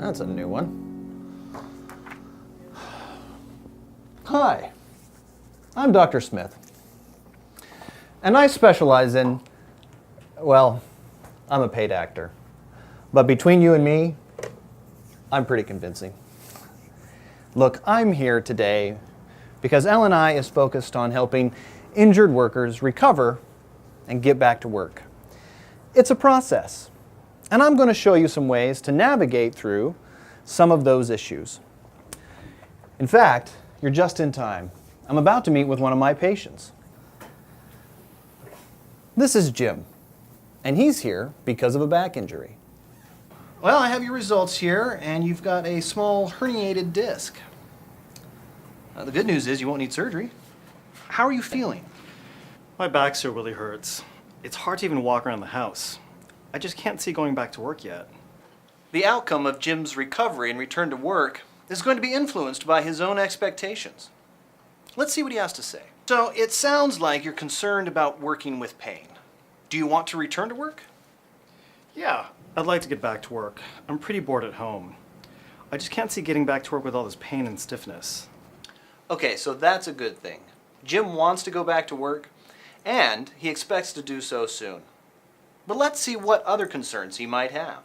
That's a new one. Hi, I'm Dr. Smith, and I specialize in, well, I'm a paid actor. But between you and me, I'm pretty convincing. Look, I'm here today because L&I is focused on helping injured workers recover and get back to work. It's a process, and I'm going to show you some ways to navigate through some of those issues. In fact, you're just in time. I'm about to meet with one of my patients. This is Jim, and he's here because of a back injury. Well, I have your results here, and you've got a small herniated disc. The good news is you won't need surgery. How are you feeling? My back still really hurts. It's hard to even walk around the house. I just can't see going back to work yet. The outcome of Jim's recovery and return to work is going to be influenced by his own expectations. Let's see what he has to say. So, it sounds like you're concerned about working with pain. Do you want to return to work? Yeah, I'd like to get back to work. I'm pretty bored at home. I just can't see getting back to work with all this pain and stiffness. Okay, so that's a good thing. Jim wants to go back to work, and he expects to do so soon. But let's see what other concerns he might have.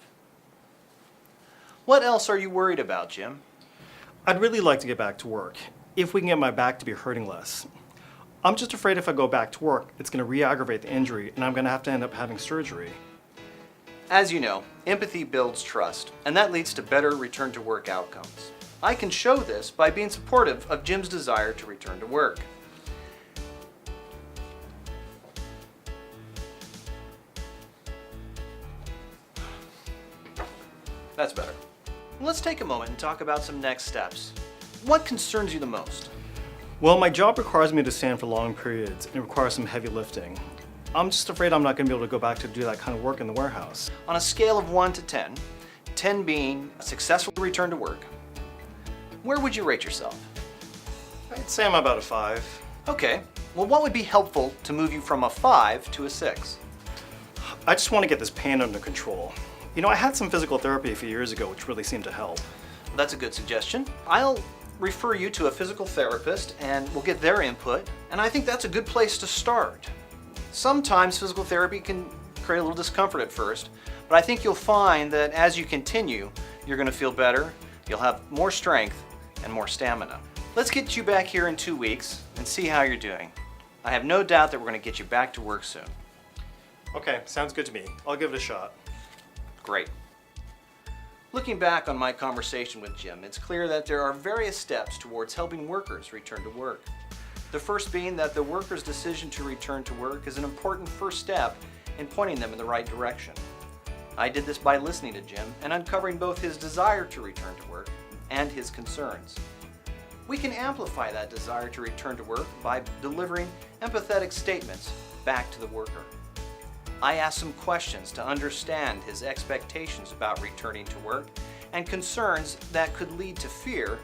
What else are you worried about, Jim? I'd really like to get back to work, if we can get my back to be hurting less. I'm just afraid if I go back to work, it's going to re-aggravate the injury and I'm going to have to end up having surgery. As you know, empathy builds trust, and that leads to better return to work outcomes. I can show this by being supportive of Jim's desire to return to work. That's better. Let's take a moment and talk about some next steps. What concerns you the most? Well, my job requires me to stand for long periods and it requires some heavy lifting. I'm just afraid I'm not going to be able to go back to do that kind of work in the warehouse. On a scale of 1 to 10, 10 being a successful return to work, where would you rate yourself? I'd say I'm about a 5. Okay, well, what would be helpful to move you from a 5 to a 6? I just want to get this pain under control. You know, I had some physical therapy a few years ago, which really seemed to help. That's a good suggestion. I'll refer you to a physical therapist and we'll get their input, and I think that's a good place to start. Sometimes physical therapy can create a little discomfort at first, but I think you'll find that as you continue, you're going to feel better, you'll have more strength and more stamina. Let's get you back here in 2 weeks and see how you're doing. I have no doubt that we're going to get you back to work soon. Okay, sounds good to me. I'll give it a shot. Great. Looking back on my conversation with Jim, it's clear that there are various steps towards helping workers return to work. The first being that the worker's decision to return to work is an important first step in pointing them in the right direction. I did this by listening to Jim and uncovering both his desire to return to work and his concerns. We can amplify that desire to return to work by delivering empathetic statements back to the worker. I asked some questions to understand his expectations about returning to work and concerns that could lead to fear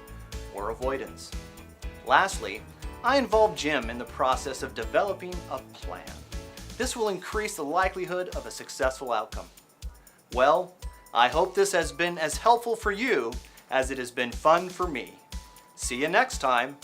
or avoidance. Lastly, I involved Jim in the process of developing a plan. This will increase the likelihood of a successful outcome. Well, I hope this has been as helpful for you as it has been fun for me. See you next time.